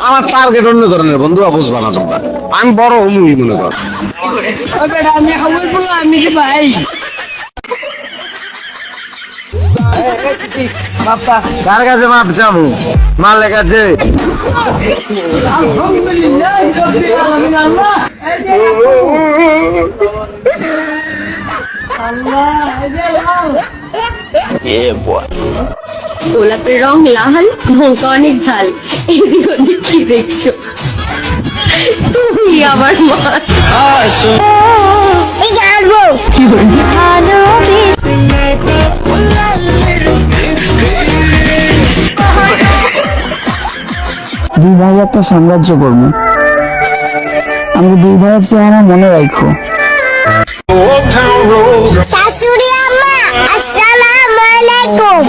আমার টার্গেট অন্য ধরনের বন্ধু, বুঝবা না তোমরা। আমি বড় হমুই মনে কর। আমি খবর বললাম আমি যে ভাই কার কাছে মাপ যাবো? মালের কাছে। গোলাপের রং লাল, লঙ্কা অনেক ঝাল, এদিক ওদিক কি দেখছো? তুমি আমার মা। দুই ভাই একটা সাম্রাজ্য করবো, আমি দুই ভাইয়ের চেহারা মনে রাখো। শাশুড়ি আম্মা, আসসালামু আলাইকুম।